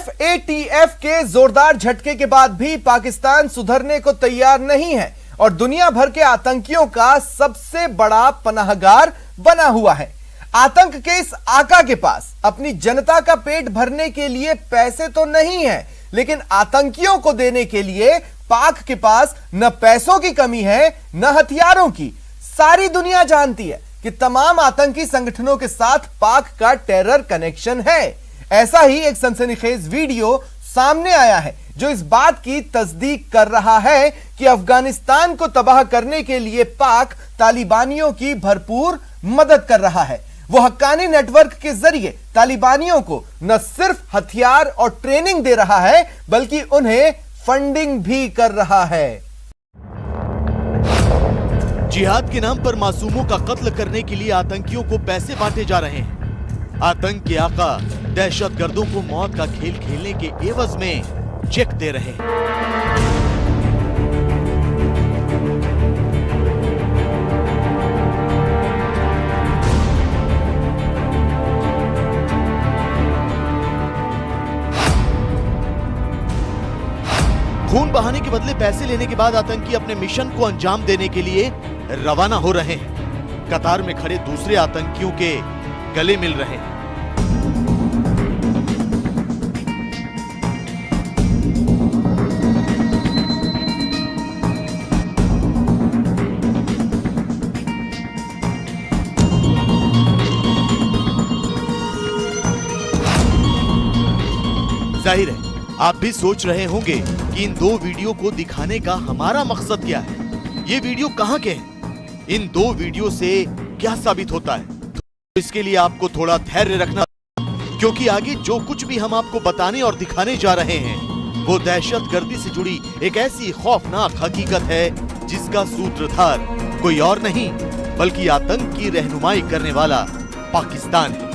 FATF के जोरदार झटके के बाद भी पाकिस्तान सुधरने को तैयार नहीं है और दुनिया भर के आतंकियों का सबसे बड़ा पनाहगार बना हुआ है। आतंक के इस आका के पास अपनी जनता का पेट भरने के लिए पैसे तो नहीं है, लेकिन आतंकियों को देने के लिए पाक के पास न पैसों की कमी है न हथियारों की। सारी दुनिया जानती है कि तमाम आतंकी संगठनों के साथ पाक का टेरर कनेक्शन है। ऐसा ही एक सनसनीखेज वीडियो सामने आया है जो इस बात की तस्दीक कर रहा है कि अफगानिस्तान को तबाह करने के लिए पाक तालिबानियों की भरपूर मदद कर रहा है। वो हक्कानी नेटवर्क के जरिए तालिबानियों को न सिर्फ हथियार और ट्रेनिंग दे रहा है बल्कि उन्हें फंडिंग भी कर रहा है। जिहाद के नाम पर मासूमों का कत्ल करने के लिए आतंकियों को पैसे बांटे जा रहे हैं। आतंक के आका दहशतगर्दों को मौत का खेल खेलने के एवज में चेक दे रहे हैं। खून बहाने के बदले पैसे लेने के बाद आतंकी अपने मिशन को अंजाम देने के लिए रवाना हो रहे हैं। कतार में खड़े दूसरे आतंकियों के गले मिल रहे हैं। जाहिर है आप भी सोच रहे होंगे कि इन दो वीडियो को दिखाने का हमारा मकसद क्या है, ये वीडियो कहां के हैं, इन दो वीडियो से क्या साबित होता है। तो इसके लिए आपको थोड़ा धैर्य रखना, क्योंकि आगे जो कुछ भी हम आपको बताने और दिखाने जा रहे हैं वो दहशतगर्दी से जुड़ी एक ऐसी खौफनाक हकीकत है जिसका सूत्रधार कोई और नहीं बल्कि आतंक की रहनुमाई करने वाला पाकिस्तान है।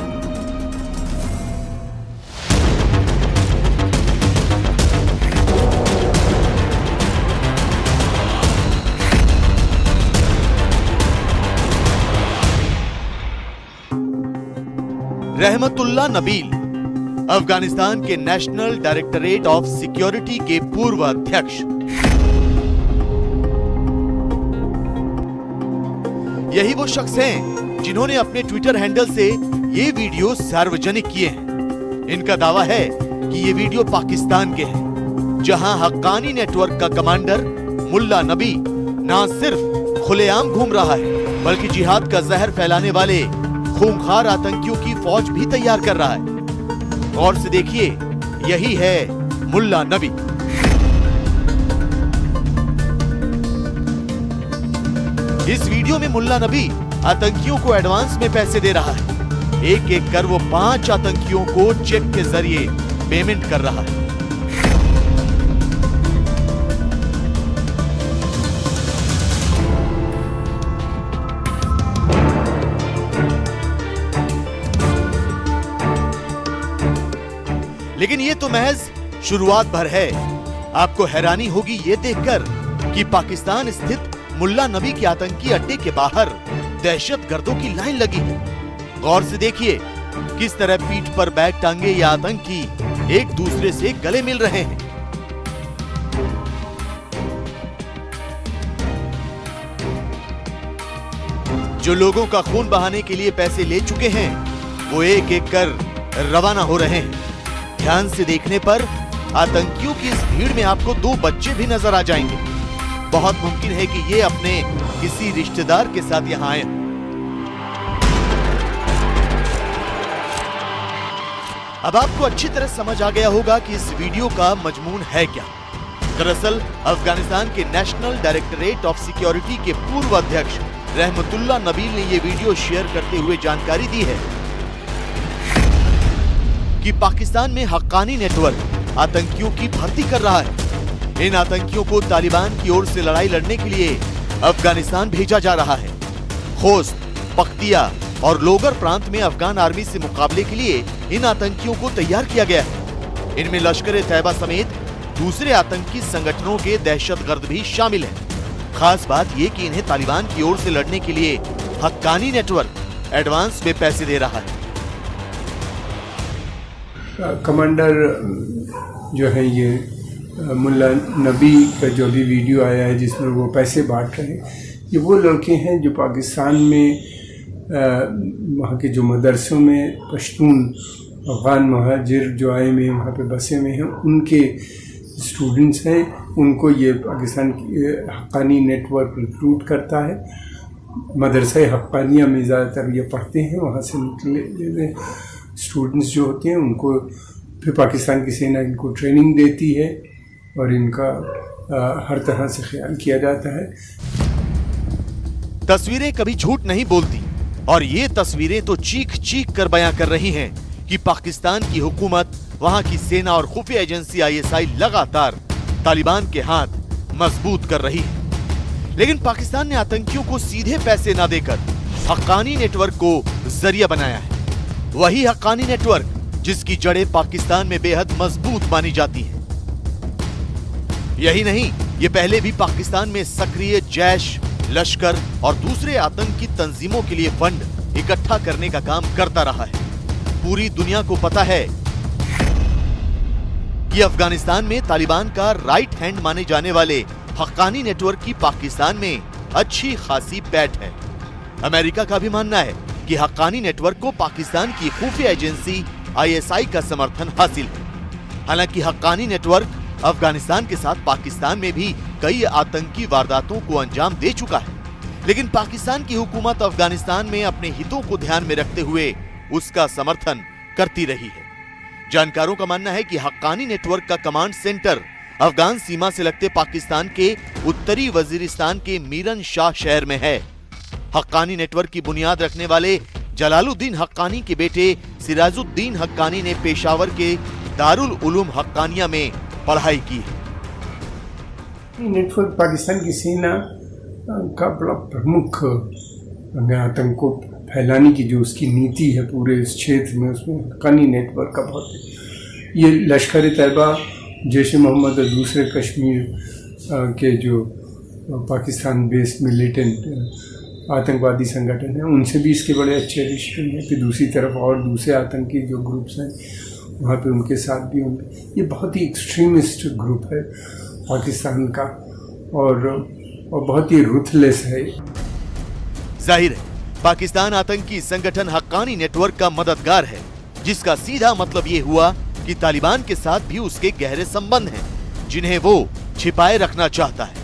रहमतुल्लाह नबील अफगानिस्तान के नेशनल डायरेक्टरेट ऑफ सिक्योरिटी के पूर्व अध्यक्ष। यही वो शख्स हैं जिन्होंने अपने ट्विटर हैंडल से ये वीडियो सार्वजनिक किए हैं। इनका दावा है कि ये वीडियो पाकिस्तान के हैं, जहां हक्कानी नेटवर्क का कमांडर मुल्ला नबी ना सिर्फ खुलेआम घूम रहा है बल्कि जिहाद का जहर फैलाने वाले खूंखार आतंकियों की फौज भी तैयार कर रहा है। गौर से देखिए, यही है मुल्ला नबी। इस वीडियो में मुल्ला नबी आतंकियों को एडवांस में पैसे दे रहा है। एक एक कर वो 5 आतंकियों को चेक के जरिए पेमेंट कर रहा है। लेकिन ये तो महज शुरुआत भर है। आपको हैरानी होगी ये देखकर कि पाकिस्तान स्थित मुल्ला नबी के आतंकी अड्डे के बाहर दहशतगर्दों की लाइन लगी है। गौर से देखिए किस तरह पीठ पर बैग टांगे ये आतंकी एक दूसरे से गले मिल रहे हैं। जो लोगों का खून बहाने के लिए पैसे ले चुके हैं वो एक एक कर रवाना हो रहे हैं। ध्यान से देखने पर आतंकियों की इस भीड़ में आपको 2 बच्चे भी नजर आ जाएंगे। बहुत मुमकिन है कि ये अपने किसी रिश्तेदार के साथ यहां आए। अब आपको अच्छी तरह समझ आ गया होगा कि इस वीडियो का मजमून है क्या। दरअसल अफगानिस्तान के नेशनल डायरेक्टरेट ऑफ सिक्योरिटी के पूर्व अध्यक्ष रहमतुल्लाह नबील ने यह वीडियो शेयर करते हुए जानकारी दी है कि पाकिस्तान में हक्कानी नेटवर्क आतंकियों की भर्ती कर रहा है। इन आतंकियों को तालिबान की ओर से लड़ाई लड़ने के लिए अफगानिस्तान भेजा जा रहा है। खोस्त, पख्तिया और लोगर प्रांत में अफगान आर्मी से मुकाबले के लिए इन आतंकियों को तैयार किया गया है। इनमें लश्कर-ए-तैयबा समेत दूसरे आतंकी संगठनों के दहशतगर्द भी शामिल हैं। खास बात यह कि इन्हें तालिबान की ओर से लड़ने के लिए हक्कानी नेटवर्क एडवांस में पैसे दे रहा है। कमांडर जो है ये मुल्ला नबी का जो भी वीडियो आया है जिसमें वो पैसे बांट रहे हैं, ये वो लड़के हैं जो पाकिस्तान में वहाँ के जो मदरसों में पश्तून अफ़गान महाजिर जो आए हुए हैं वहाँ पे बसे हुए हैं, उनके स्टूडेंट्स हैं। उनको ये पाकिस्तान की हक्कानी नेटवर्क रिक्रूट करता है। मदरसा हक्कानिया में ज़्यादातर ये पढ़ते हैं, वहाँ से निकले स्टूडेंट्स जो होते हैं उनको फिर पाकिस्तान की सेना इनको ट्रेनिंग देती है और इनका हर तरह से ख्याल किया जाता है। तस्वीरें कभी झूठ नहीं बोलती और ये तस्वीरें तो चीख चीख कर बयां कर रही हैं कि पाकिस्तान की हुकूमत, वहां की सेना और खुफिया एजेंसी ISI लगातार तालिबान के हाथ मजबूत कर रही है। लेकिन पाकिस्तान ने आतंकियों को सीधे पैसे न देकर हक्कानी नेटवर्क को जरिया बनाया है। वही हक्कानी नेटवर्क जिसकी जड़ें पाकिस्तान में बेहद मजबूत मानी जाती हैं। यही नहीं, ये पहले भी पाकिस्तान में सक्रिय जैश, लश्कर और दूसरे आतंकी तंजीमों के लिए फंड इकट्ठा करने का काम करता रहा है। पूरी दुनिया को पता है कि अफगानिस्तान में तालिबान का राइट हैंड माने जाने वाले हक्कानी नेटवर्क की पाकिस्तान में अच्छी खासी पैठ है। अमेरिका का भी मानना है कि हक्कानी नेटवर्क को पाकिस्तान की खुफिया एजेंसी ISI का समर्थन हासिल है। हालांकि हक्कानी नेटवर्क अफगानिस्तान के साथ पाकिस्तान में भी कई आतंकी वारदातों को अंजाम दे चुका है, लेकिन पाकिस्तान की हुकूमत अफगानिस्तान में अपने हितों को ध्यान में रखते हुए उसका समर्थन करती रही है। जानकारों का मानना है कि हक्कानी नेटवर्क का कमांड सेंटर अफगान सीमा से लगते पाकिस्तान के उत्तरी वजीरिस्तान के मीरन शाह शहर में है। हक्कानी नेटवर्क की बुनियाद रखने वाले जलालुद्दीन हक्कानी के बेटे सिराजुद्दीन हक्कानी ने पेशावर के दारुल उलूम हक्कानिया में पढ़ाई की है। नेटवर्क पाकिस्तान की सेना का बड़ा प्रमुख आतंक को फैलाने की जो उसकी नीति है पूरे इस क्षेत्र में, उसमें हक्कानी नेटवर्क का बहुत ये लश्कर तैयबा, जैश मोहम्मद और दूसरे कश्मीर के जो पाकिस्तान बेस्ड मिलिटेंट आतंकवादी संगठन है उनसे भी इसके बड़े अच्छे रिश्ते हैं। फिर दूसरी तरफ और दूसरे आतंकी जो ग्रुप्स हैं वहाँ पे उनके साथ भी होंगे। ये बहुत ही एक्सट्रीमिस्ट ग्रुप है पाकिस्तान का और बहुत ही रुथलेस है। जाहिर है पाकिस्तान आतंकी संगठन हक्कानी नेटवर्क का मददगार है, जिसका सीधा मतलब ये हुआ कि तालिबान के साथ भी उसके गहरे संबंध हैं, जिन्हें वो छिपाए रखना चाहता है।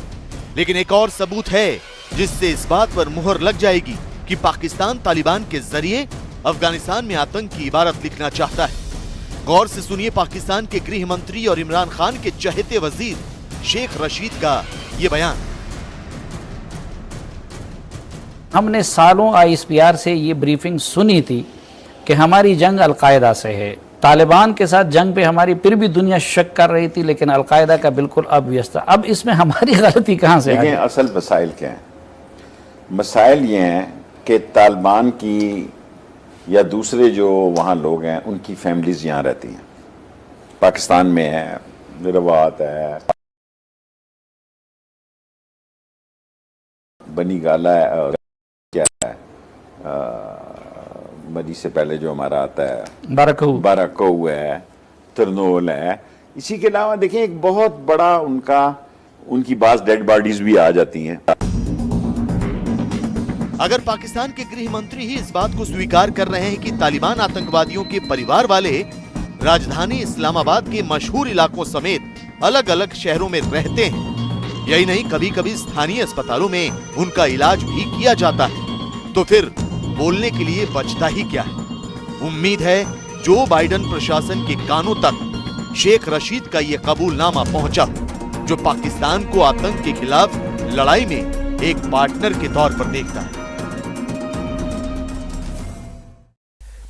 लेकिन एक और सबूत है जिससे इस बात पर मुहर लग जाएगी कि पाकिस्तान तालिबान के जरिए अफगानिस्तान में आतंक की इबारत लिखना चाहता है। गौर से सुनिए पाकिस्तान के गृह मंत्री और इमरान खान के चहेते वजीर शेख रशीद का ये बयान। हमने सालों ISPR से ये ब्रीफिंग सुनी थी कि हमारी जंग अलकायदा से है। तालिबान के साथ जंग पे हमारी फिर भी दुनिया शक कर रही थी, लेकिन अलकायदा का बिल्कुल ऑब्वियस था। अब इसमें हमारी गलती कहाँ से आई? असल मसाइल क्या है? मसाइल ये हैं कि तालिबान की या दूसरे जो वहाँ लोग हैं उनकी फैमिलीज यहाँ रहती हैं, पाकिस्तान में है, रवात है, बनी गाला है और क्या है मरी से पहले जो हमारा आता है बाराकऊ है, तरनोल है। इसी के अलावा देखें एक बहुत बड़ा उनकी बाज डेड बॉडीज भी आ जाती हैं। अगर पाकिस्तान के गृह मंत्री ही इस बात को स्वीकार कर रहे हैं कि तालिबान आतंकवादियों के परिवार वाले राजधानी इस्लामाबाद के मशहूर इलाकों समेत अलग अलग शहरों में रहते हैं, यही नहीं कभी कभी स्थानीय अस्पतालों में उनका इलाज भी किया जाता है, तो फिर बोलने के लिए बचता ही क्या है? उम्मीद है जो बाइडेन प्रशासन के कानों तक शेख रशीद का ये कबूलनामा पहुंचा, जो पाकिस्तान को आतंक के खिलाफ लड़ाई में एक पार्टनर के तौर पर देखता है।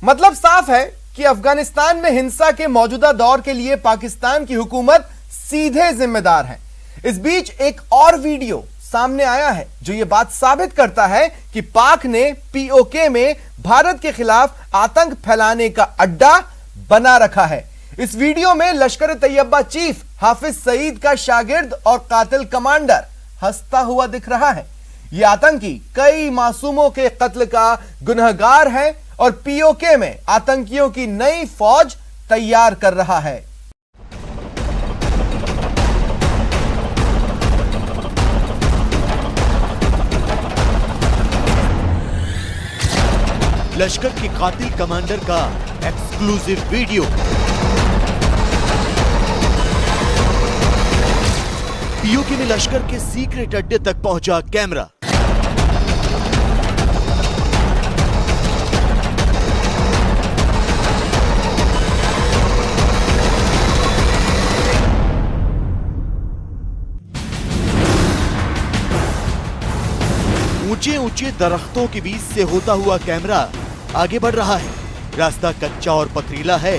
मतलब साफ है कि अफगानिस्तान में हिंसा के मौजूदा दौर के लिए पाकिस्तान की हुकूमत सीधे जिम्मेदार है। इस बीच एक और वीडियो सामने आया है जो यह बात साबित करता है कि पाक ने POK में भारत के खिलाफ आतंक फैलाने का अड्डा बना रखा है। इस वीडियो में लश्कर तैयबा चीफ हाफिज सईद का शागिर्द और कातिल कमांडर हंसता हुआ दिख रहा है। यह आतंकी कई मासूमों के कत्ल का गुनहगार है और POK में आतंकियों की नई फौज तैयार कर रहा है। लश्कर के कातिल कमांडर का एक्सक्लूसिव वीडियो। पीओके में लश्कर के सीक्रेट अड्डे तक पहुंचा कैमरा। ऊंचे ऊंचे दरख्तों के बीच से होता हुआ कैमरा आगे बढ़ रहा है। रास्ता कच्चा और पथरीला है,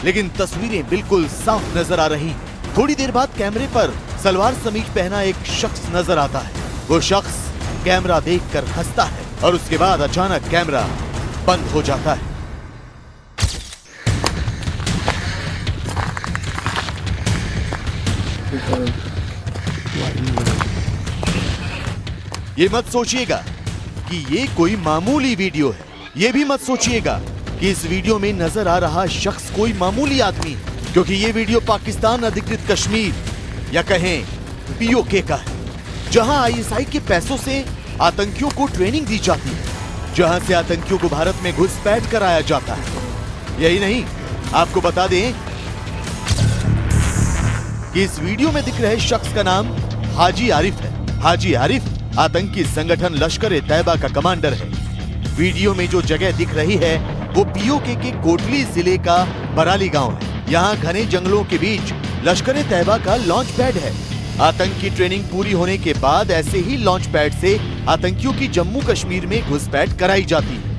लेकिन तस्वीरें बिल्कुल साफ नजर आ रही। थोड़ी देर बाद कैमरे पर सलवार समीज पहना एक शख्स नजर आता है। वो शख्स कैमरा देखकर हंसता है और उसके बाद अचानक कैमरा बंद हो जाता है। ये मत सोचिएगा कि ये कोई मामूली वीडियो है। ये भी मत सोचिएगा कि इस वीडियो में नजर आ रहा शख्स कोई मामूली आदमी है, क्योंकि ये वीडियो पाकिस्तान अधिकृत कश्मीर या कहें पीओके का है, जहां आईएसआई के पैसों से आतंकियों को ट्रेनिंग दी जाती है, जहां से आतंकियों को भारत में घुसपैठ कराया जाता है। यही नहीं, आपको बता दें कि इस वीडियो में दिख रहे शख्स का नाम हाजी आरिफ है। हाजी आरिफ आतंकी संगठन लश्कर-ए-तैयबा का कमांडर है। वीडियो में जो जगह दिख रही है वो पीओके के कोटली जिले का बराली गांव है। यहाँ घने जंगलों के बीच लश्कर-ए-तैयबा का लॉन्च पैड है। आतंकी ट्रेनिंग पूरी होने के बाद ऐसे ही लॉन्च पैड से आतंकियों की जम्मू कश्मीर में घुसपैठ कराई जाती है।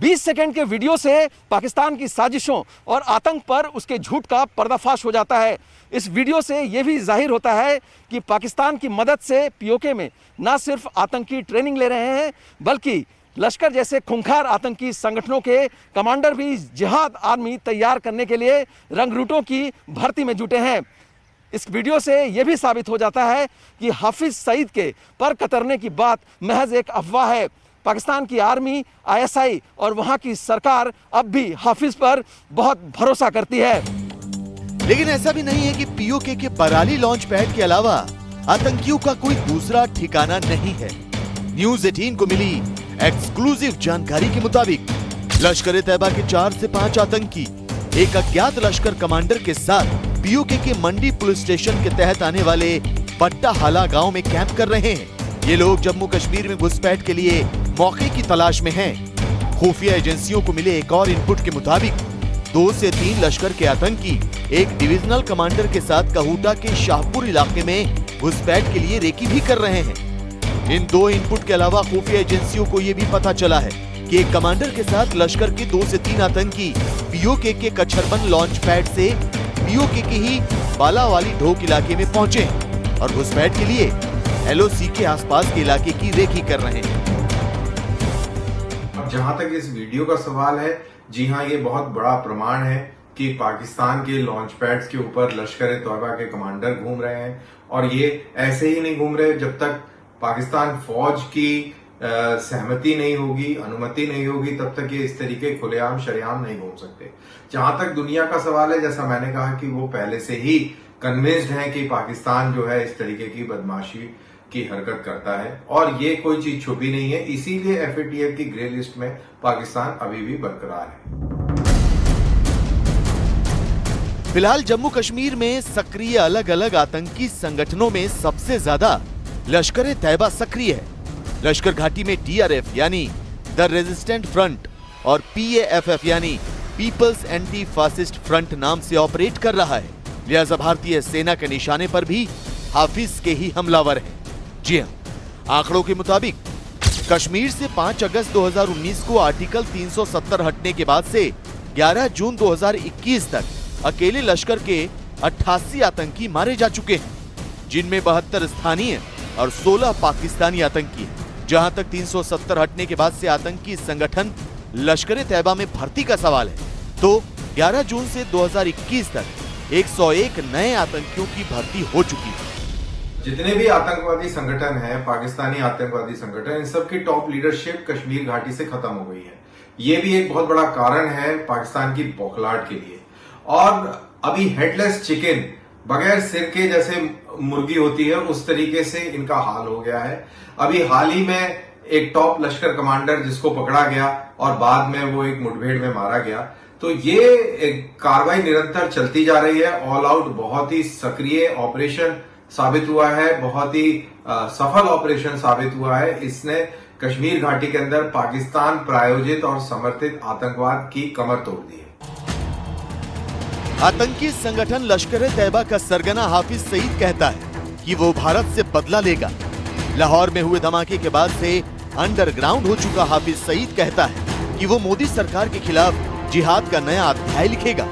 20 सेकंड के वीडियो से पाकिस्तान की साजिशों और आतंक पर उसके झूठ का पर्दाफाश हो जाता है। इस वीडियो से यह भी जाहिर होता है कि पाकिस्तान की मदद से पीओके में न सिर्फ आतंकी ट्रेनिंग ले रहे हैं, बल्कि लश्कर जैसे खूंखार आतंकी संगठनों के कमांडर भी जिहाद आर्मी तैयार करने के लिए रंगरूटों की भर्ती में जुटे हैं। इस वीडियो से यह भी साबित हो जाता है कि हाफिज सईद के पर कतरने की बात महज एक अफवाह है। पाकिस्तान की आर्मी, आईएसआई और वहां की सरकार अब भी हाफिज पर बहुत भरोसा करती है। लेकिन ऐसा भी नहीं है कि पीओके के बराली लॉन्च पैड के अलावा आतंकियों का कोई दूसरा ठिकाना नहीं है। न्यूज़ 18 को मिली एक्सक्लूसिव जानकारी के मुताबिक लश्कर-ए-तैयबा के 4 से 5 आतंकी एक अज्ञात लश्कर कमांडर के साथ पीओके के मंडी पुलिस स्टेशन के तहत आने वाले पट्टा हाला गांव में कैंप कर रहे हैं। ये लोग जम्मू कश्मीर में घुसपैठ के लिए मौके की तलाश में हैं। खुफिया एजेंसियों को मिले एक और इनपुट के मुताबिक 2 से 3 लश्कर के आतंकी एक डिविजनल कमांडर के साथ कहूटा के शाहपुर इलाके में घुसपैठ के लिए रेकी भी कर रहे हैं। इन 2 इनपुट के अलावा खुफिया एजेंसियों को यह भी पता चला है कि एक कमांडर के साथ लश्कर के 2 से 3 आतंकी पीओके के कच्छरबन लॉन्च पैड से पीओके के ही बालावाली ढोक इलाके में पहुंचे और घुसपैठ के लिए एलओसी के आसपास के इलाके की रेकी कर रहे हैं। अब जहां तक इस वीडियो का सवाल है, जी हाँ, ये बहुत बड़ा प्रमाण है कि पाकिस्तान के लॉन्च पैड्स के ऊपर लश्कर-ए-तैयबा के कमांडर घूम रहे हैं। और ये ऐसे ही नहीं घूम रहे, जब तक पाकिस्तान फौज की सहमति नहीं होगी, अनुमति नहीं होगी, तब तक ये इस तरीके खुलेआम शरेआम नहीं घूम सकते। जहां तक दुनिया का सवाल है, जैसा मैंने कहा कि वो पहले से ही कन्विंस्ड है कि पाकिस्तान जो है इस तरीके की बदमाशी की हरकत करता है और ये कोई चीज छुपी नहीं है। इसीलिए एफएटीएफ की ग्रे लिस्ट में पाकिस्तान अभी भी बरकरार है। फिलहाल जम्मू कश्मीर में सक्रिय अलग अलग आतंकी संगठनों में सबसे ज्यादा लश्कर-ए-तैयबा सक्रिय है। लश्कर घाटी में टीआरएफ यानी द रेजिस्टेंट फ्रंट और पीएएफएफ यानी पीपल्स एंटी फासिस्ट फ्रंट नाम से ऑपरेट कर रहा है। लिहाजा भारतीय सेना के निशाने पर भी हाफिज के ही हमलावर हैं। जी हां, आंकड़ों के मुताबिक कश्मीर से 5 अगस्त 2019 को आर्टिकल 370 हटने के बाद से 11 जून 2021 तक अकेले लश्कर के 88 आतंकी मारे जा चुके हैं, जिनमें 72 स्थानीय और 16 पाकिस्तानी आतंकी हैं। जहां तक 370 हटने के बाद से आतंकी संगठन लश्कर-ए-तैयबा में भर्ती का सवाल है, तो 11 जून से 2021 तक 101 नए आतंकियों की भर्ती हो चुकी है। जितने भी आतंकवादी संगठन हैं, पाकिस्तानी आतंकवादी संगठन, इन सब की टॉप लीडरशिप कश्मीर घाटी से खत्म हो गई है। ये भी एक बहुत बड़ा कारण है पाकिस्तान की बौखलाहट के लिए। और अभी हेडलेस चिकन, बगैर सिर के जैसे मुर्गी होती है, उस तरीके से इनका हाल हो गया है। अभी हाल ही में एक टॉप लश्कर कमांडर जिसको पकड़ा गया और बाद में वो एक मुठभेड़ में मारा गया। तो ये कार्रवाई निरंतर चलती जा रही है। ऑल आउट बहुत ही सक्रिय ऑपरेशन साबित हुआ है, बहुत ही सफल ऑपरेशन साबित हुआ है। इसने कश्मीर घाटी के अंदर पाकिस्तान प्रायोजित और समर्थित आतंकवाद की कमर तोड़ दी है। आतंकी संगठन लश्कर-ए-तैयबा का सरगना हाफिज सईद कहता है कि वो भारत से बदला लेगा। लाहौर में हुए धमाके के बाद से अंडरग्राउंड हो चुका हाफिज सईद कहता है कि वो मोदी सरकार के खिलाफ जिहाद का नया अध्याय लिखेगा।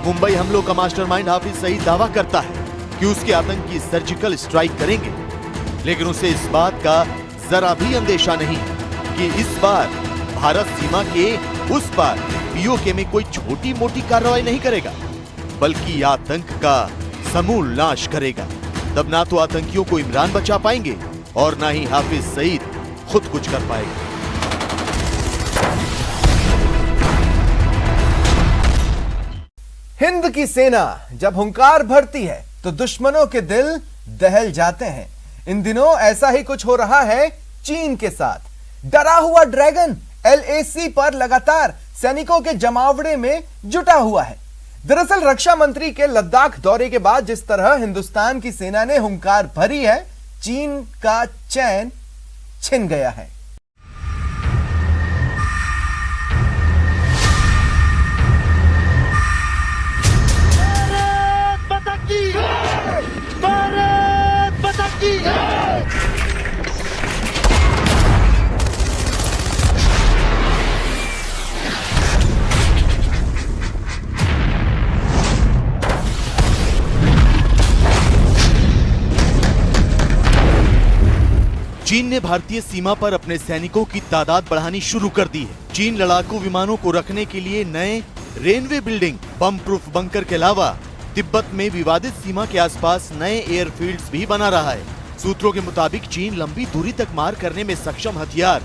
मुंबई हमलों का मास्टरमाइंड हाफिज सईद दावा करता है कि उसके आतंकी सर्जिकल स्ट्राइक करेंगे, लेकिन उसे इस बात का जरा भी अंदेशा नहीं कि इस बार भारत सीमा के उस पार पीओके में कोई छोटी मोटी कार्रवाई नहीं करेगा, बल्कि आतंक का समूल नाश करेगा। तब ना तो आतंकियों को इमरान बचा पाएंगे और ना ही हाफिज सईद खुद कुछ कर पाएगा। हिंद की सेना जब हुंकार भरती है तो दुश्मनों के दिल दहल जाते हैं। इन दिनों ऐसा ही कुछ हो रहा है चीन के साथ। डरा हुआ ड्रैगन LAC पर लगातार सैनिकों के जमावड़े में जुटा हुआ है। दरअसल रक्षा मंत्री के लद्दाख दौरे के बाद जिस तरह हिंदुस्तान की सेना ने हुंकार भरी है, चीन का चैन छिन गया है। चीन ने भारतीय सीमा पर अपने सैनिकों की तादाद बढ़ानी शुरू कर दी है। चीन लड़ाकू विमानों को रखने के लिए नए रेनवे बिल्डिंग, बम प्रूफ बंकर के अलावा तिब्बत में विवादित सीमा के आसपास नए एयरफील्ड्स भी बना रहा है। सूत्रों के मुताबिक चीन लंबी दूरी तक मार करने में सक्षम हथियार,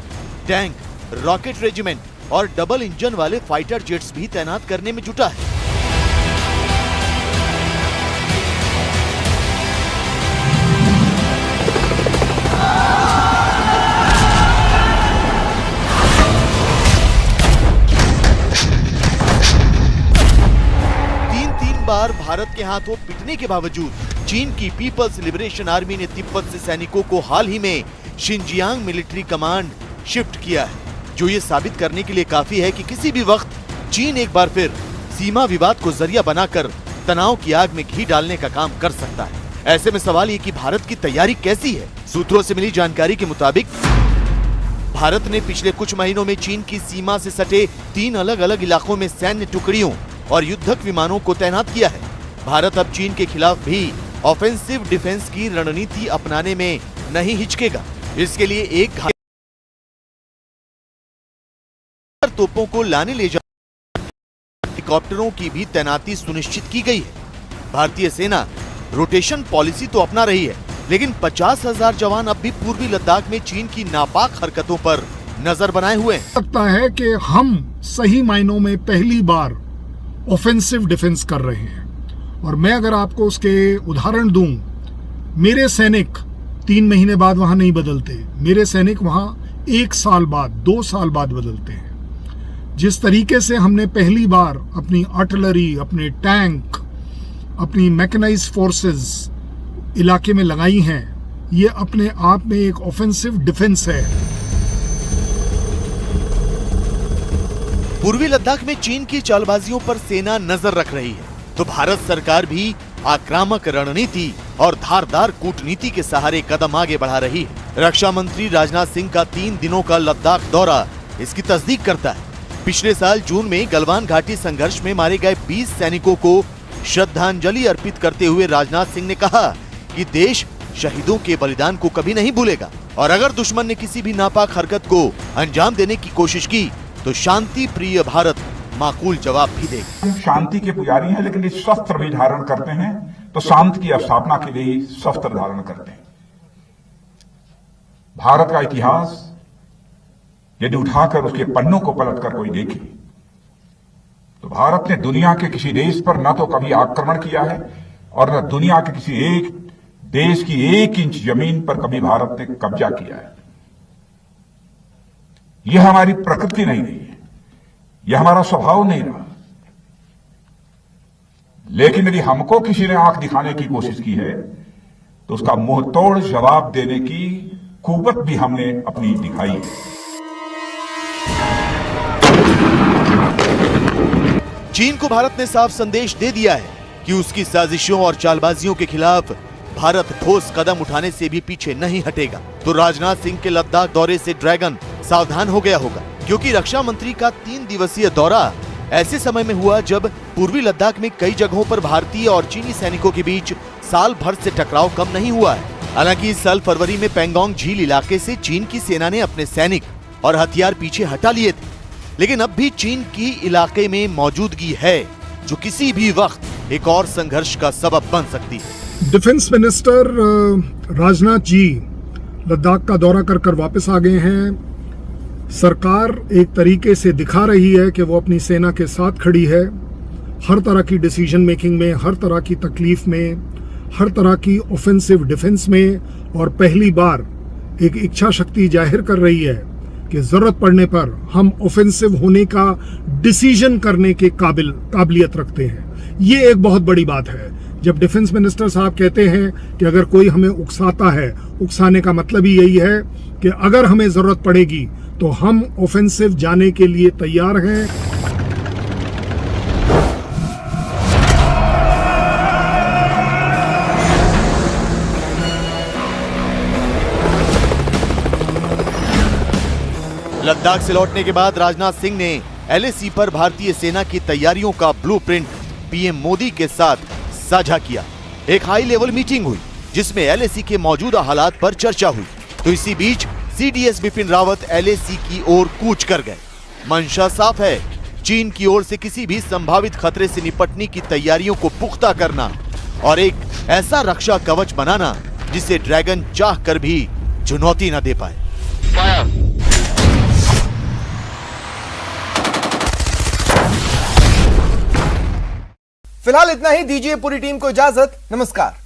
टैंक, रॉकेट रेजिमेंट और डबल इंजन वाले फाइटर जेट्स भी तैनात करने में जुटा है। बार भारत के हाथों पिटने के बावजूद चीन की पीपल्स लिबरेशन आर्मी ने तिब्बत से सैनिकों को हाल ही में शिनजियांग मिलिट्री कमांड शिफ्ट किया है, जो ये साबित करने के लिए काफी है कि किसी भी वक्त चीन एक बार फिर सीमा विवाद को जरिया बनाकर तनाव की आग में घी डालने का काम कर सकता है। ऐसे में सवाल ये कि भारत की तैयारी कैसी है। सूत्रों से मिली जानकारी के मुताबिक भारत ने पिछले कुछ महीनों में चीन की सीमा से सटे 3 अलग अलग इलाकों में सैन्य टुकड़ियों और युद्धक विमानों को तैनात किया है। भारत अब चीन के खिलाफ भी ऑफेंसिव डिफेंस की रणनीति अपनाने में नहीं हिचकेगा। इसके लिए एक तोपों को लाने ले जाने हेलीकॉप्टरों की भी तैनाती सुनिश्चित की गई है। भारतीय सेना रोटेशन पॉलिसी तो अपना रही है, लेकिन 50,000 जवान अब भी पूर्वी लद्दाख में चीन की नापाक हरकतों पर नजर बनाए हुए हैं। लगता है कि हम सही मायनों में पहली बार ऑफेंसिव डिफेंस कर रहे हैं। और मैं अगर आपको उसके उदाहरण दूं, मेरे सैनिक 3 महीने बाद वहां नहीं बदलते, मेरे सैनिक वहां 1 साल बाद, 2 साल बाद बदलते हैं। जिस तरीके से हमने पहली बार अपनी आर्टिलरी, अपने टैंक, अपनी मैकेनाइज्ड फोर्सेस इलाके में लगाई हैं, ये अपने आप में एक ऑफेंसिव डिफेंस है। पूर्वी लद्दाख में चीन की चालबाजियों पर सेना नजर रख रही है, तो भारत सरकार भी आक्रामक रणनीति और धारदार कूटनीति के सहारे कदम आगे बढ़ा रही है। रक्षा मंत्री राजनाथ सिंह का 3 दिनों का लद्दाख दौरा इसकी तस्दीक करता है। पिछले साल जून में गलवान घाटी संघर्ष में मारे गए 20 सैनिकों को श्रद्धांजलि अर्पित करते हुए राजनाथ सिंह ने कहा कि देश शहीदों के बलिदान को कभी नहीं भूलेगा और अगर दुश्मन ने किसी भी नापाक हरकत को अंजाम देने की कोशिश की तो शांति प्रिय भारत माकूल जवाब भी देगा। शांति के पुजारी हैं, लेकिन इस शस्त्र भी धारण करते हैं तो शांति की स्थापना के लिए शस्त्र धारण करते हैं। भारत का इतिहास यदि उठाकर उसके पन्नों को पलटकर कोई देखे तो भारत ने दुनिया के किसी देश पर न तो कभी आक्रमण किया है और न दुनिया के किसी एक देश की 1 इंच जमीन पर कभी भारत ने कब्जा किया है। यह हमारी प्रकृति नहीं रही है, यह हमारा स्वभाव नहीं रहा। लेकिन यदि हमको किसी ने आंख दिखाने की कोशिश की है तो उसका मुंह तोड़ जवाब देने की कुव्वत भी हमने अपनी दिखाई है। चीन को भारत ने साफ संदेश दे दिया है कि उसकी साजिशों और चालबाजियों के खिलाफ भारत ठोस कदम उठाने से भी पीछे नहीं हटेगा। तो राजनाथ सिंह के लद्दाख दौरे से ड्रैगन सावधान हो गया होगा, क्योंकि रक्षा मंत्री का 3 दिवसीय दौरा ऐसे समय में हुआ जब पूर्वी लद्दाख में कई जगहों पर भारतीय और चीनी सैनिकों के बीच साल भर से टकराव कम नहीं हुआ है। हालांकि इस साल फरवरी में पेंगोंग झील इलाके से चीन की सेना ने अपने सैनिक और हथियार पीछे हटा लिए थे, लेकिन अब भी चीन की इलाके में मौजूदगी है जो किसी भी वक्त एक और संघर्ष का सबब बन सकती है। डिफेंस मिनिस्टर राजनाथ जी लद्दाख का दौरा कर वापस आ गए हैं। सरकार एक तरीके से दिखा रही है कि वो अपनी सेना के साथ खड़ी है, हर तरह की डिसीजन मेकिंग में, हर तरह की तकलीफ में, हर तरह की ऑफेंसिव डिफेंस में, और पहली बार एक इच्छा शक्ति जाहिर कर रही है कि जरूरत पड़ने पर हम ऑफेंसिव होने का डिसीजन करने के काबिलियत रखते हैं। ये एक बहुत बड़ी बात है। जब डिफेंस मिनिस्टर साहब कहते हैं कि अगर कोई हमें उकसाता है, उकसाने का मतलब ही यही है कि अगर हमें जरूरत पड़ेगी तो हम ऑफेंसिव जाने के लिए तैयार हैं। लद्दाख से लौटने के बाद राजनाथ सिंह ने LAC पर भारतीय सेना की तैयारियों का ब्लूप्रिंट पीएम मोदी के साथ साझा किया। एक हाई लेवल मीटिंग हुई जिसमें LAC के मौजूदा हालात पर चर्चा हुई। तो इसी बीच CDS बिपिन रावत LAC की ओर कूच कर गए। मंशा साफ है, चीन की ओर से किसी भी संभावित खतरे से निपटने की तैयारियों को पुख्ता करना और एक ऐसा रक्षा कवच बनाना जिसे ड्रैगन चाह कर भी चुनौती न दे पाए। फिलहाल इतना ही, दीजिए पूरी टीम को इजाजत। नमस्कार।